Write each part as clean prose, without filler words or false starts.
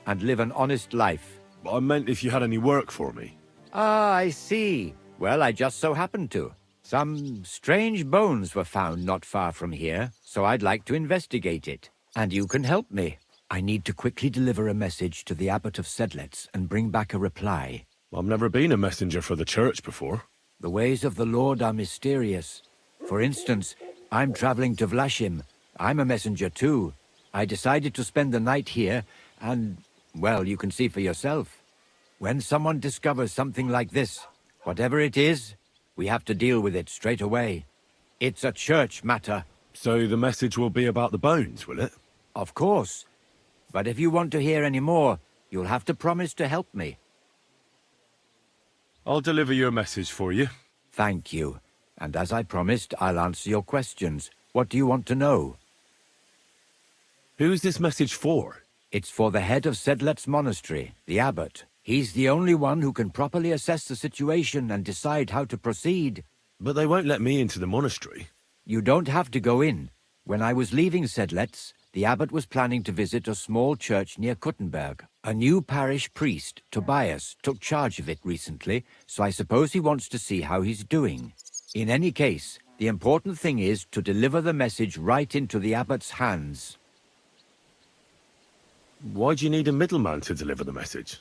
and live an honest life. I meant if you had any work for me. Ah, I see. Well, I just so happened to. Some strange bones were found not far from here, so I'd like to investigate it. And you can help me. I need to quickly deliver a message to the abbot of Sedlec and bring back a reply. I've never been a messenger for the church before. The ways of the Lord are mysterious. For instance, I'm traveling to Vlashim. I'm a messenger too. I decided to spend the night here, and, well, you can see for yourself. When someone discovers something like this, whatever it is, we have to deal with it straight away. It's a church matter. So the message will be about the bones, will it? Of course. But if you want to hear any more, you'll have to promise to help me. I'll deliver your message for you. Thank you. And as I promised, I'll answer your questions. What do you want to know? Who's this message for? It's for the head of Sedlec's monastery, the abbot. He's the only one who can properly assess the situation and decide how to proceed. But they won't let me into the monastery. You don't have to go in. When I was leaving Sedlec, the abbot was planning to visit a small church near Kuttenberg. A new parish priest, Tobias, took charge of it recently, so I suppose he wants to see how he's doing. In any case, the important thing is to deliver the message right into the abbot's hands. Why do you need a middleman to deliver the message?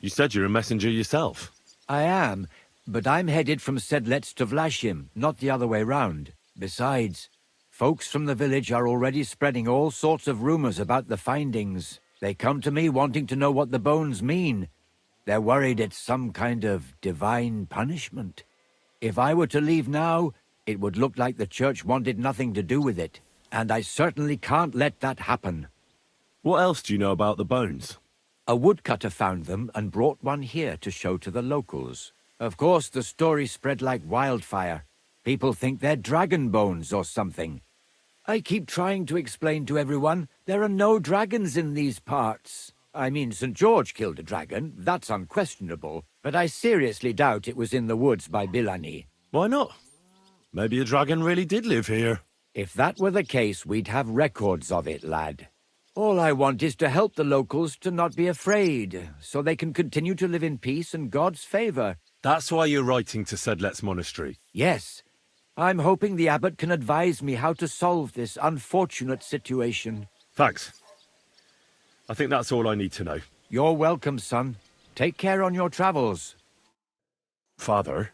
You said you're a messenger yourself. I am, but I'm headed from Sedlec to Vlashim, not the other way round. Besides, folks from the village are already spreading all sorts of rumors about the findings. They come to me wanting to know what the bones mean. They're worried it's some kind of divine punishment. If I were to leave now, it would look like the church wanted nothing to do with it, and I certainly can't let that happen. What else do you know about the bones? A woodcutter found them and brought one here to show to the locals. Of course, the story spread like wildfire. People think they're dragon bones or something. I keep trying to explain to everyone there are no dragons in these parts. I mean, St. George killed a dragon, that's unquestionable, but I seriously doubt it was in the woods by Bilani. Why not? Maybe a dragon really did live here. If that were the case, we'd have records of it, lad. All I want is to help the locals to not be afraid, so they can continue to live in peace and God's favor. That's why you're writing to Sedlec's monastery. Yes. I'm hoping the abbot can advise me how to solve this unfortunate situation. Thanks. I think that's all I need to know. You're welcome, son. Take care on your travels. Father,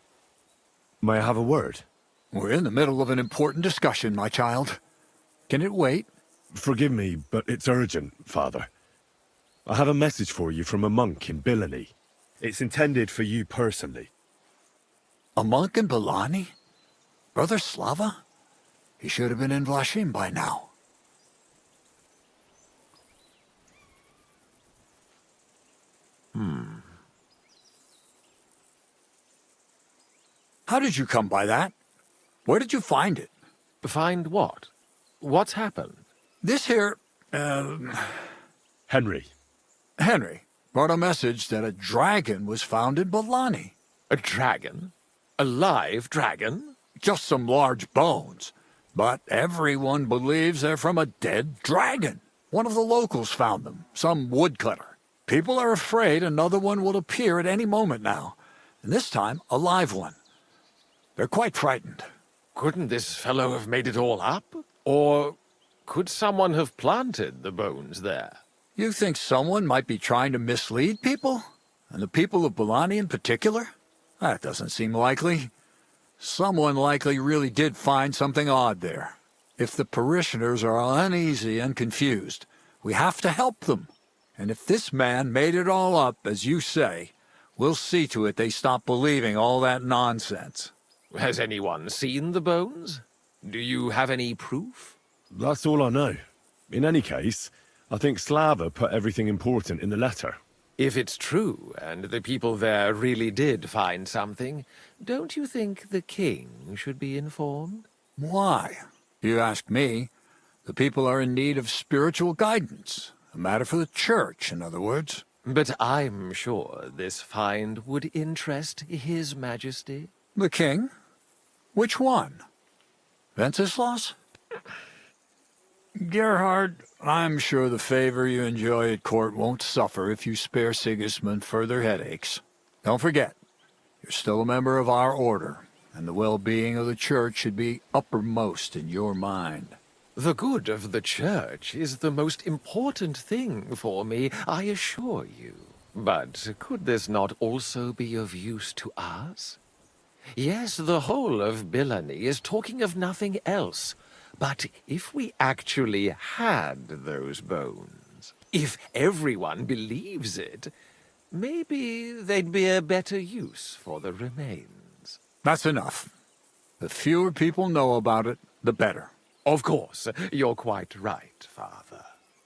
may I have a word? We're in the middle of an important discussion, my child. Can it wait? Forgive me, but it's urgent, Father. I have a message for you from a monk in Bilani. It's intended for you personally. A monk in Bilani? Brother Slava? He should have been in Vlashim by now. How did you come by that? Where did you find it? Find what? What's happened? This here, Henry. Henry, brought a message that a dragon was found in Bilani. A dragon? A live dragon? Just some large bones. But everyone believes they're from a dead dragon. One of the locals found them, some woodcutter. People are afraid another one will appear at any moment now, and this time a live one. They're quite frightened. Couldn't this fellow have made it all up? Or could someone have planted the bones there? You think someone might be trying to mislead people? And the people of Bilani in particular? That doesn't seem likely. Someone likely really did find something odd there. If the parishioners are uneasy and confused, we have to help them. And if this man made it all up, as you say, we'll see to it they stop believing all that nonsense. Has anyone seen the bones? Do you have any proof? That's all I know. In any case, I think Slava put everything important in the letter. If it's true, and the people there really did find something, don't you think the king should be informed? Why? You ask me. The people are in need of spiritual guidance. A matter for the church, in other words. But I'm sure this find would interest His Majesty. The king? Which one? Wenceslas? Gerhard, I'm sure the favor you enjoy at court won't suffer if you spare Sigismund further headaches. Don't forget, you're still a member of our order, and the well-being of the church should be uppermost in your mind. The good of the church is the most important thing for me, I assure you. But could this not also be of use to us? Yes, the whole of Bilani is talking of nothing else. But if we actually had those bones, if everyone believes it, maybe they'd be a better use for the remains. That's enough. The fewer people know about it, the better. Of course, you're quite right, Father.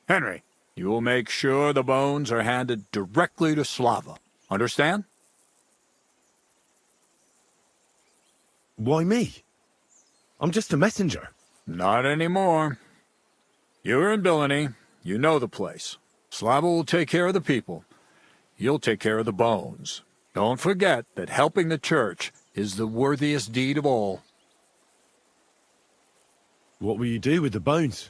Henry, you will make sure the bones are handed directly to Slava. Understand? Why me? I'm just a messenger. Not anymore. You're in Bilani. You know the place. Slava will take care of the people. You'll take care of the bones. Don't forget that helping the church is the worthiest deed of all. What will you do with the bones?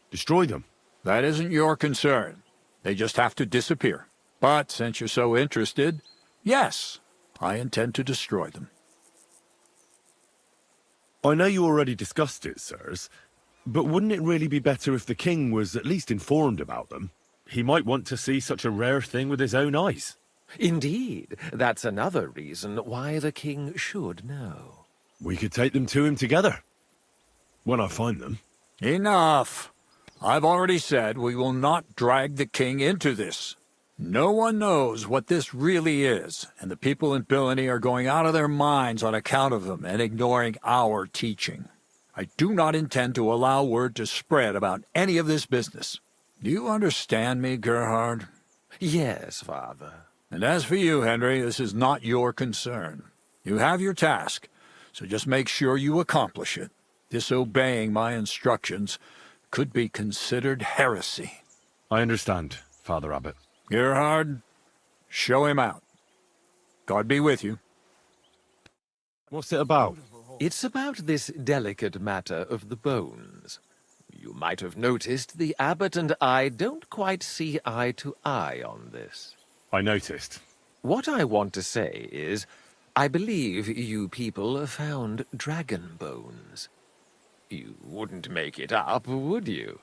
Destroy them? That isn't your concern. They just have to disappear. But since you're so interested, yes, I intend to destroy them. I know you already discussed it, sirs, but wouldn't it really be better if the king was at least informed about them? He might want to see such a rare thing with his own eyes. Indeed, that's another reason why the king should know. We could take them to him together. When I find them. Enough. I've already said we will not drag the king into this. No one knows what this really is, and the people in Bilani are going out of their minds on account of them and ignoring our teaching. I do not intend to allow word to spread about any of this business. Do you understand me, Gerhard? Yes, Father. And as for you, Henry, this is not your concern. You have your task, so just make sure you accomplish it. Disobeying my instructions could be considered heresy. I understand, Father Abbot. Gerhard, show him out. God be with you. What's it about? It's about this delicate matter of the bones. You might have noticed the abbot and I don't quite see eye to eye on this. I noticed. What I want to say is, I believe you people found dragon bones. You wouldn't make it up, would you?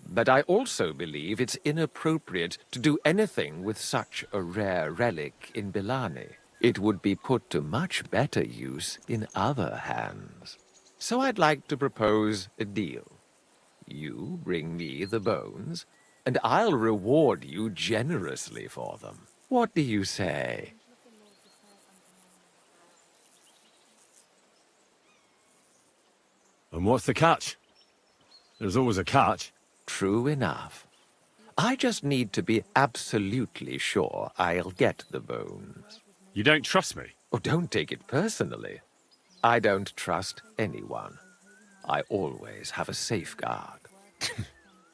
But I also believe it's inappropriate to do anything with such a rare relic in Bilani. It would be put to much better use in other hands. So I'd like to propose a deal. You bring me the bones, and I'll reward you generously for them. What do you say? And what's the catch? There's always a catch. True enough. I just need to be absolutely sure I'll get the bones. You don't trust me? Oh, don't take it personally. I don't trust anyone. I always have a safeguard.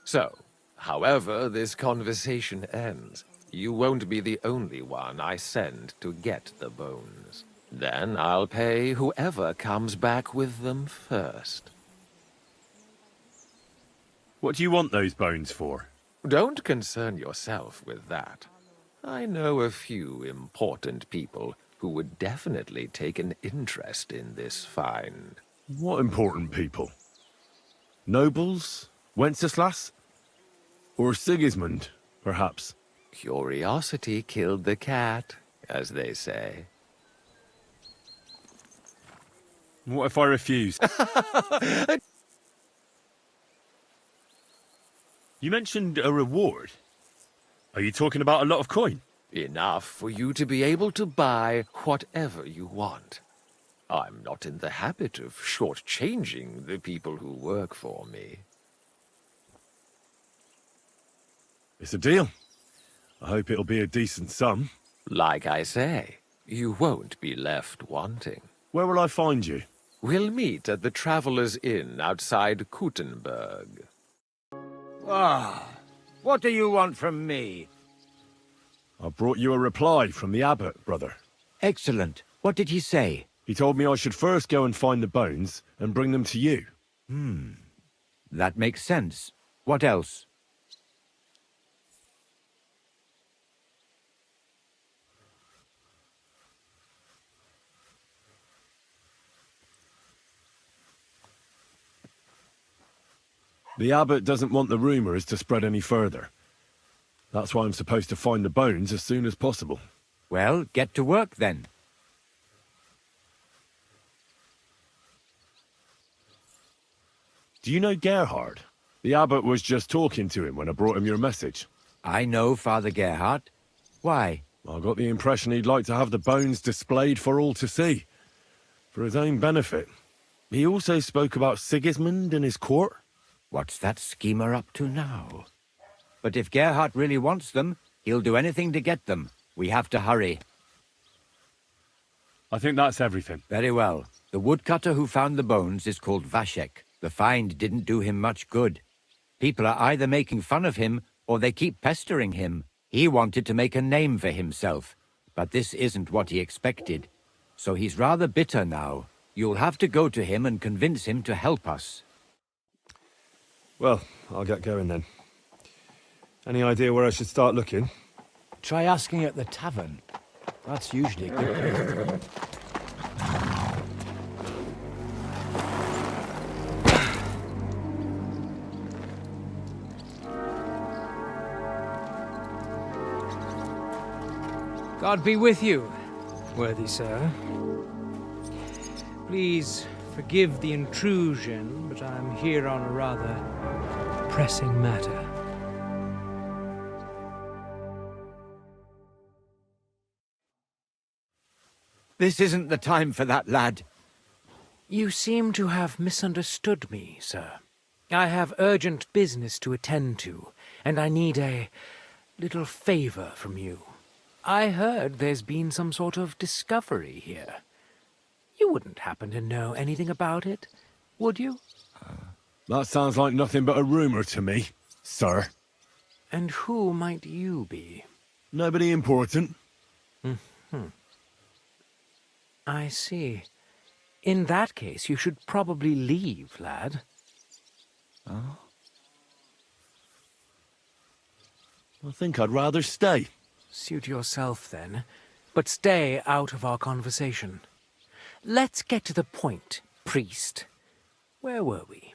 So, however this conversation ends, you won't be the only one I send to get the bones. Then I'll pay whoever comes back with them first. What do you want those bones for? Don't concern yourself with that. I know a few important people who would definitely take an interest in this find. What important people? Nobles? Wenceslas? Or Sigismund, perhaps? Curiosity killed the cat, as they say. What if I refuse? You mentioned a reward. Are you talking about a lot of coin? Enough for you to be able to buy whatever you want. I'm not in the habit of shortchanging the people who work for me. It's a deal. I hope it'll be a decent sum. Like I say, you won't be left wanting. Where will I find you? We'll meet at the Traveller's Inn outside Kuttenberg. Ah, what do you want from me? I brought you a reply from the abbot, brother. Excellent. What did he say? He told me I should first go and find the bones and bring them to you. That makes sense. What else? The abbot doesn't want the rumours to spread any further. That's why I'm supposed to find the bones as soon as possible. Well, get to work then. Do you know Gerhard? The abbot was just talking to him when I brought him your message. I know Father Gerhard. Why? I got the impression he'd like to have the bones displayed for all to see, for his own benefit. He also spoke about Sigismund and his court. What's that schemer up to now? But if Gerhard really wants them, he'll do anything to get them. We have to hurry. I think that's everything. Very well. The woodcutter who found the bones is called Vashek. The find didn't do him much good. People are either making fun of him, or they keep pestering him. He wanted to make a name for himself, but this isn't what he expected. So he's rather bitter now. You'll have to go to him and convince him to help us. Well, I'll get going then. Any idea where I should start looking? Try asking at the tavern. That's usually a good place. God be with you, worthy sir. Please forgive the intrusion, but I'm here on a rather pressing matter. This isn't the time for that, lad. You seem to have misunderstood me, sir. I have urgent business to attend to, and I need a little favor from you. I heard there's been some sort of discovery here. You wouldn't happen to know anything about it, would you? That sounds like nothing but a rumour to me, sir. And who might you be? Nobody important. I see. In that case, you should probably leave, lad. I think I'd rather stay. Suit yourself, then. But stay out of our conversation. Let's get to the point, priest. Where were we?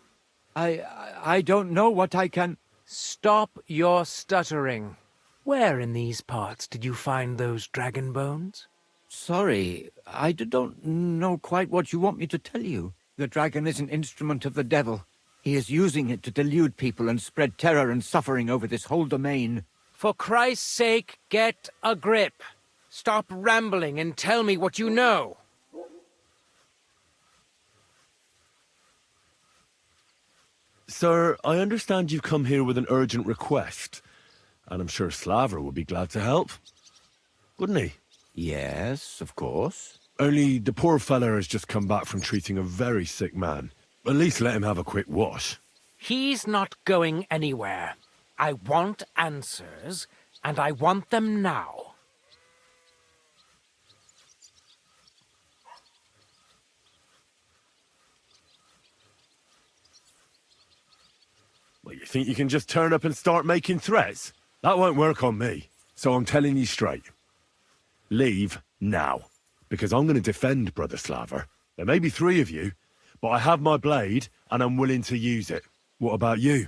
I don't know what I can... Stop your stuttering. Where in these parts did you find those dragon bones? Sorry, I don't know quite what you want me to tell you. The dragon is an instrument of the devil. He is using it to delude people and spread terror and suffering over this whole domain. For Christ's sake, get a grip. Stop rambling and tell me what you know. Sir, I understand you've come here with an urgent request, and I'm sure Slaver would be glad to help. Wouldn't he? Yes, of course. Only the poor fella has just come back from treating a very sick man. At least let him have a quick wash. He's not going anywhere. I want answers, and I want them now. Well, you think you can just turn up and start making threats? That won't work on me. So I'm telling you straight. Leave now. Because I'm going to defend Brother Slaver. There may be 3 of you, but I have my blade and I'm willing to use it. What about you?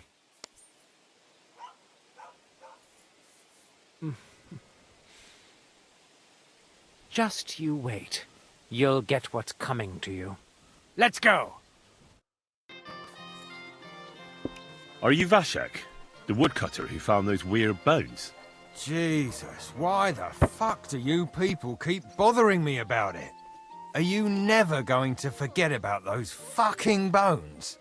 Just you wait. You'll get what's coming to you. Let's go! Are you Vashek, the woodcutter who found those weird bones? Jesus, why the fuck do you people keep bothering me about it? Are you never going to forget about those fucking bones?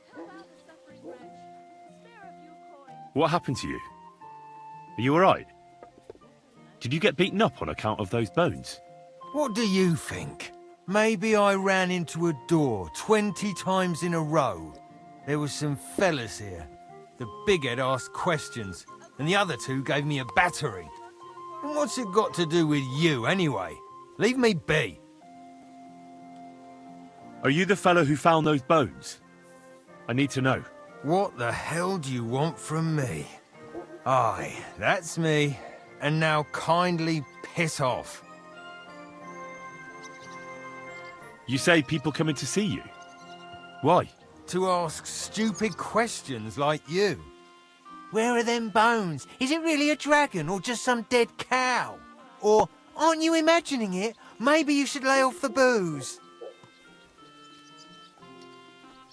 What happened to you? Are you alright? Did you get beaten up on account of those bones? What do you think? Maybe I ran into a door 20 times in a row. There were some fellas here. The bighead asked questions, and the other 2 gave me a battering. And what's it got to do with you, anyway? Leave me be. Are you the fellow who found those bones? I need to know. What the hell do you want from me? Aye, that's me. And now kindly piss off. You say people coming to see you? Why? To ask stupid questions like you. Where are them bones? Is it really a dragon or just some dead cow? Or, aren't you imagining it? Maybe you should lay off the booze.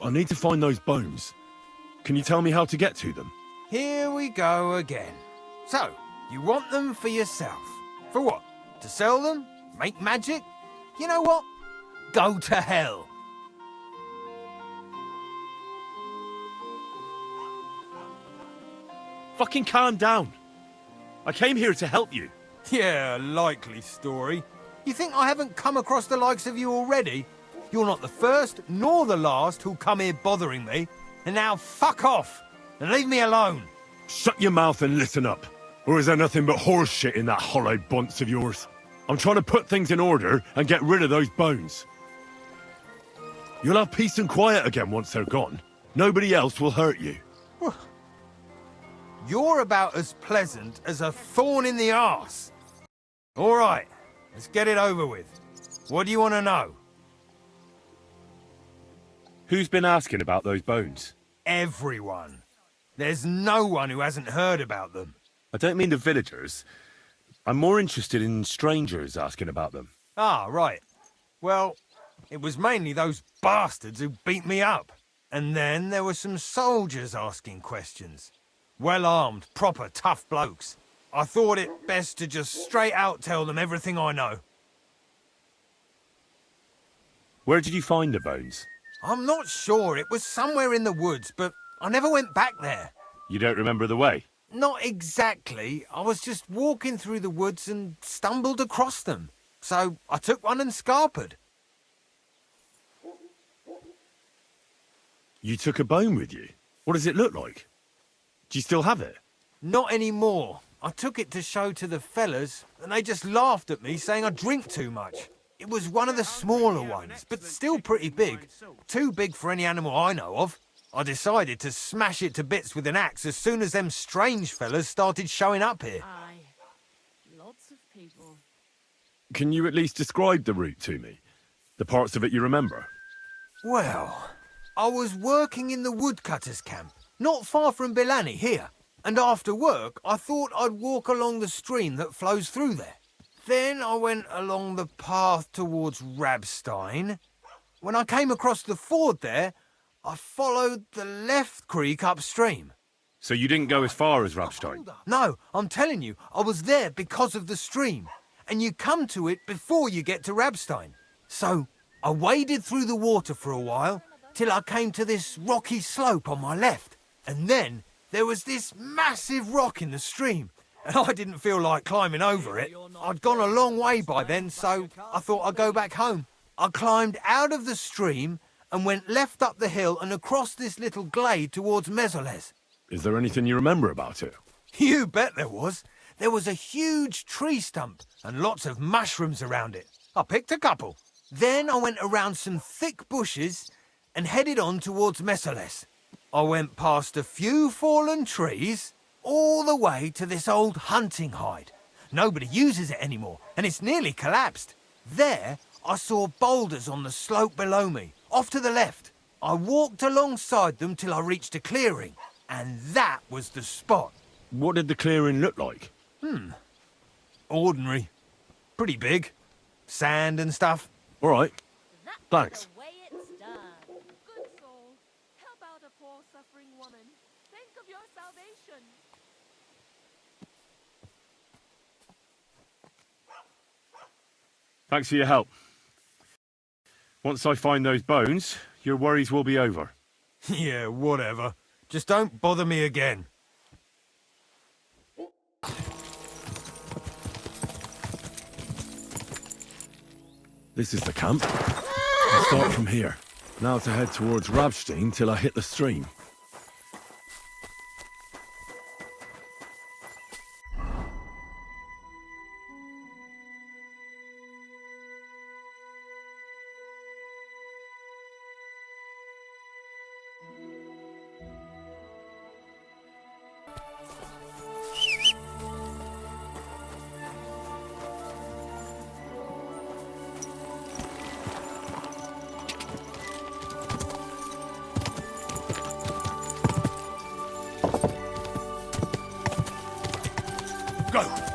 I need to find those bones. Can you tell me how to get to them? Here we go again. So, you want them for yourself. For what? To sell them? Make magic? You know what? Go to hell. Fucking calm down. I came here to help you. Yeah, likely story. You think I haven't come across the likes of you already? You're not the first nor the last who'll come here bothering me. And now fuck off and leave me alone. Shut your mouth and listen up. Or is there nothing but horse shit in that hollow bunce of yours? I'm trying to put things in order and get rid of those bones. You'll have peace and quiet again once they're gone. Nobody else will hurt you. You're about as pleasant as a thorn in the arse. All right, let's get it over with. What do you want to know? Who's been asking about those bones? Everyone. There's no one who hasn't heard about them. I don't mean the villagers. I'm more interested in strangers asking about them. Ah, right. Well, it was mainly those bastards who beat me up. And then there were some soldiers asking questions. Well-armed, proper tough blokes. I thought it best to just straight out tell them everything I know. Where did you find the bones? I'm not sure. It was somewhere in the woods, but I never went back there. You don't remember the way? Not exactly. I was just walking through the woods and stumbled across them. So I took one and scarpered. You took a bone with you? What does it look like? Do you still have it? Not anymore. I took it to show to the fellas, and they just laughed at me, saying I drink too much. It was one of the smaller ones, but still pretty big. Too big for any animal I know of. I decided to smash it to bits with an axe as soon as them strange fellas started showing up here. Aye. Lots of people. Can you at least describe the route to me? The parts of it you remember? Well, I was working in the woodcutters' camp, not far from Bilani here. And after work, I thought I'd walk along the stream that flows through there. Then I went along the path towards Rabstein. When I came across the ford there, I followed the left creek upstream. So you didn't go as far as Rabstein? No, I'm telling you, I was there because of the stream. And you come to it before you get to Rabstein. So I waded through the water for a while till I came to this rocky slope on my left. And then there was this massive rock in the stream. And I didn't feel like climbing over it. I'd gone a long way by then, so I thought I'd go back home. I climbed out of the stream and went left up the hill and across this little glade towards Mezoles. Is there anything you remember about it? You bet there was. There was a huge tree stump and lots of mushrooms around it. I picked a couple. Then I went around some thick bushes and headed on towards Mezoles. I went past a few fallen trees all the way to this old hunting hide. Nobody uses it anymore, and it's nearly collapsed. There, I saw boulders on the slope below me, off to the left. I walked alongside them till I reached a clearing, and that was the spot. What did the clearing look like? Ordinary. Pretty big. Sand and stuff. All right. That's Thanks. the way it's done. Good soul, help out a poor suffering woman. Think of your salvation. Thanks for your help. Once I find those bones, your worries will be over. Yeah, whatever. Just don't bother me again. This is the camp. I'll start from here. Now to head towards Rabstein till I hit the stream. Go!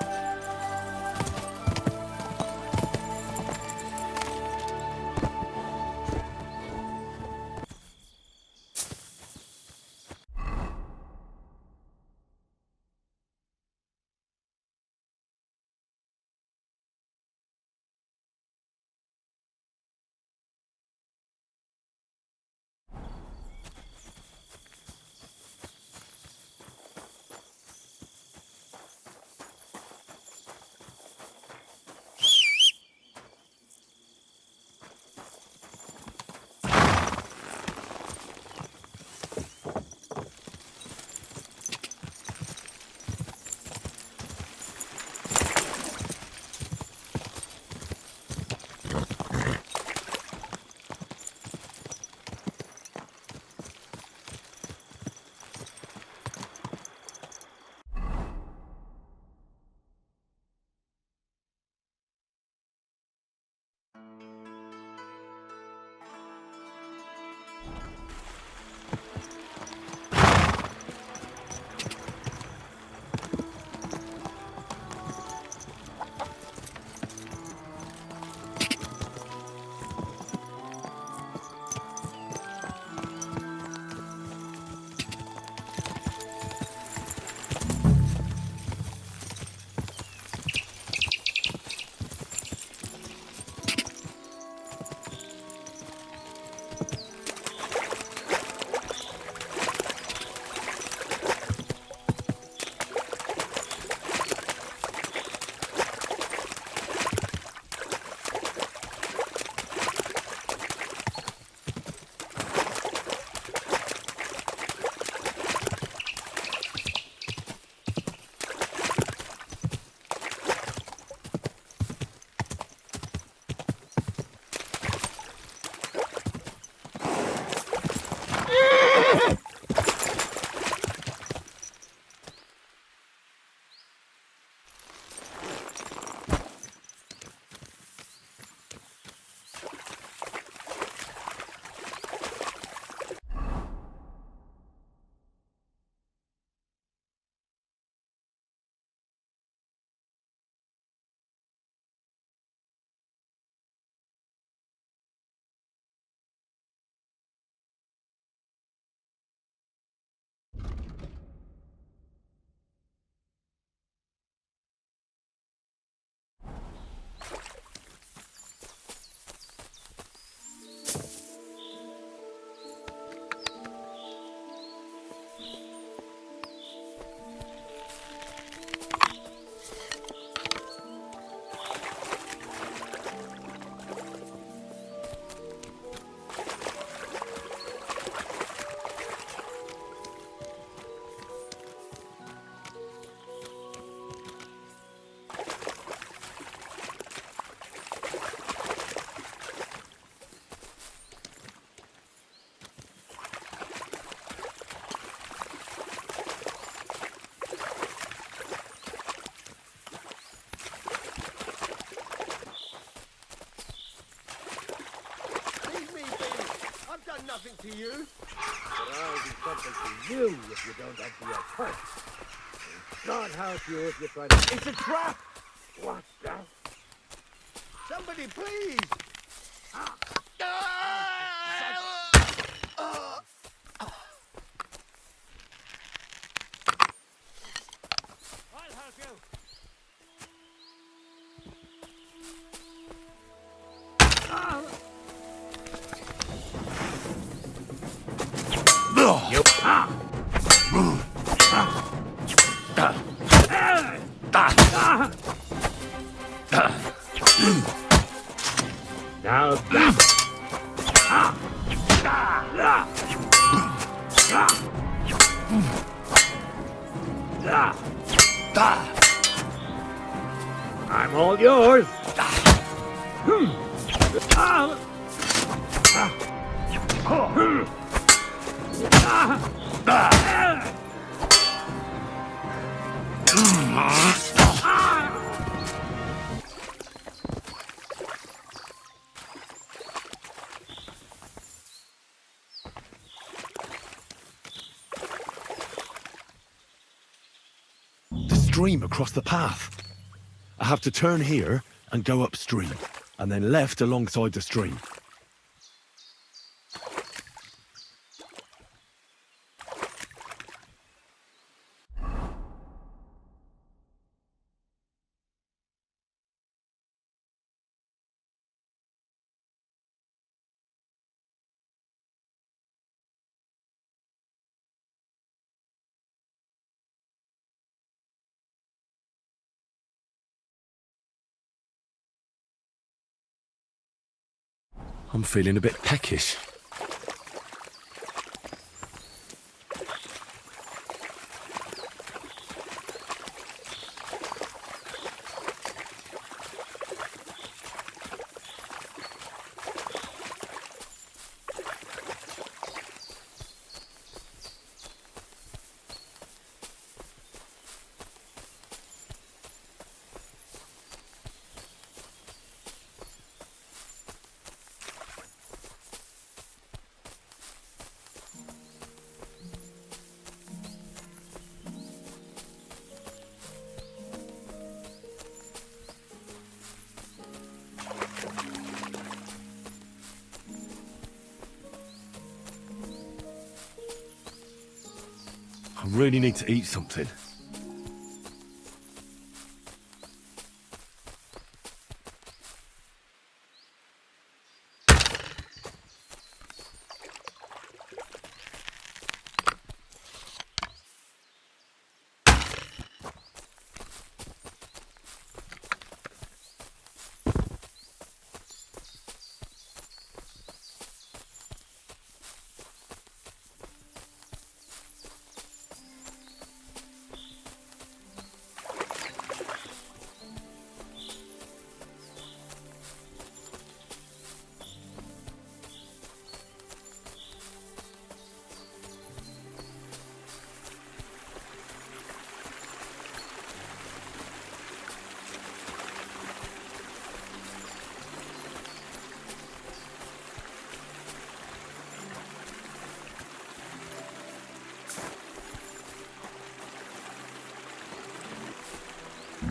nothing to you. But I'll do something to you if you don't empty your purse. God help you if you try to... It's a trap! What the... Somebody please! I'll help you! Now I'm all yours. stream across the path. I have to turn here and go upstream, and then left alongside the stream. I'm feeling a bit peckish. I really need to eat something.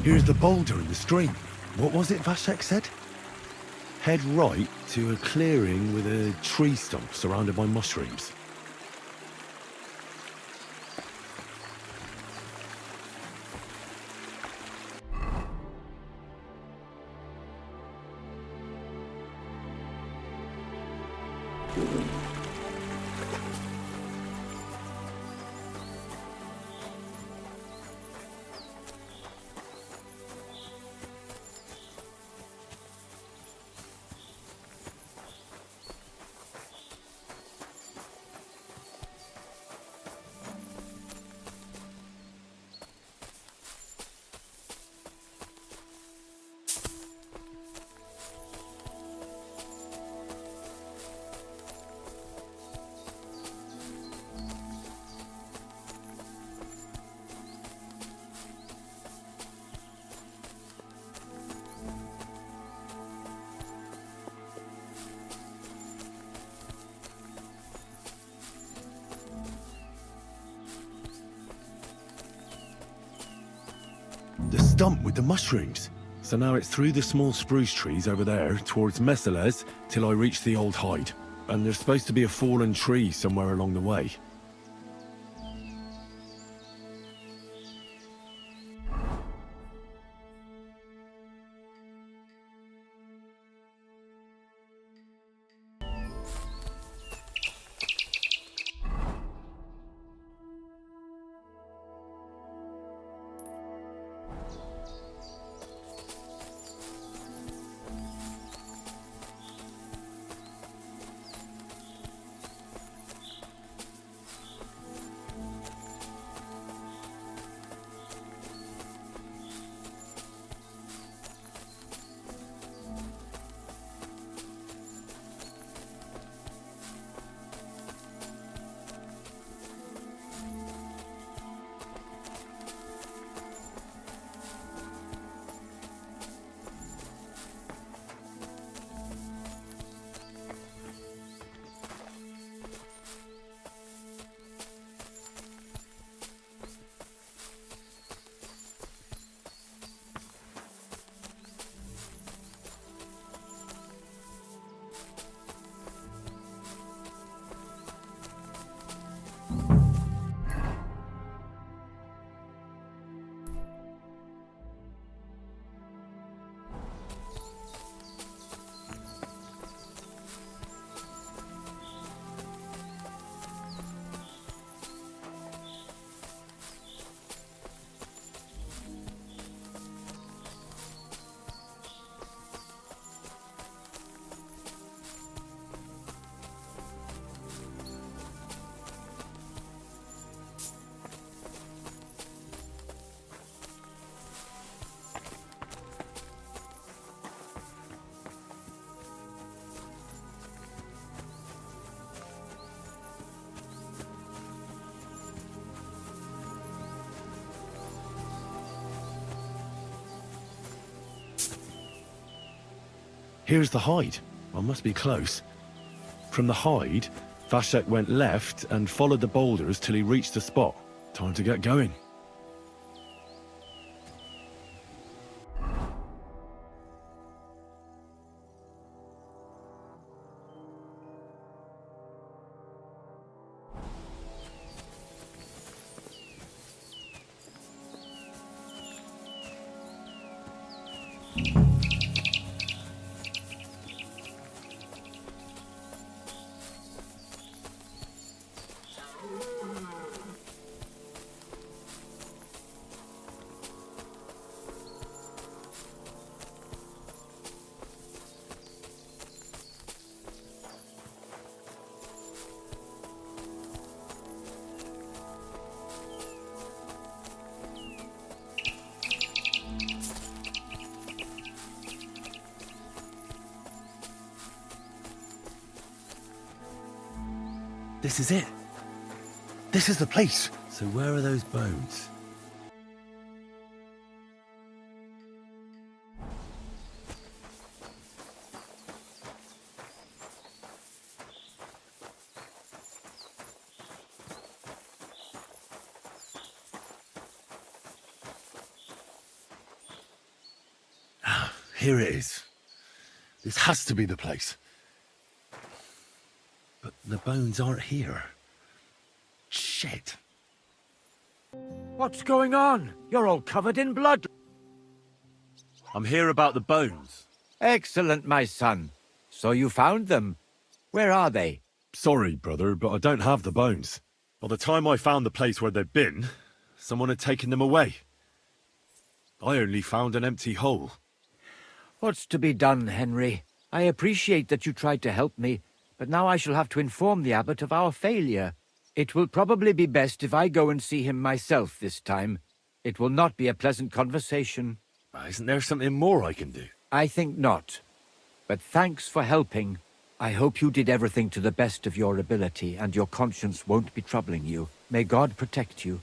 Here's the boulder in the stream. What was it Vashek said? Head right to a clearing with a tree stump surrounded by mushrooms. The stump with the mushrooms. So now it's through the small spruce trees over there towards Messales till I reach the old hide. And there's supposed to be a fallen tree somewhere along the way. Here's the hide. I must be close. From the hide, Vashek went left and followed the boulders till he reached the spot. Time to get going. This is it. This is the place. So where are those bones? Here it is. This has to be the place. But the bones aren't here. Shit. What's going on? You're all covered in blood. I'm here about the bones. Excellent, my son. So you found them. Where are they? Sorry, brother, but I don't have the bones. By the time I found the place where they'd been, someone had taken them away. I only found an empty hole. What's to be done, Henry? I appreciate that you tried to help me, but now I shall have to inform the abbot of our failure. It will probably be best if I go and see him myself this time. It will not be a pleasant conversation. Isn't there something more I can do? I think not. But thanks for helping. I hope you did everything to the best of your ability and your conscience won't be troubling you. May God protect you.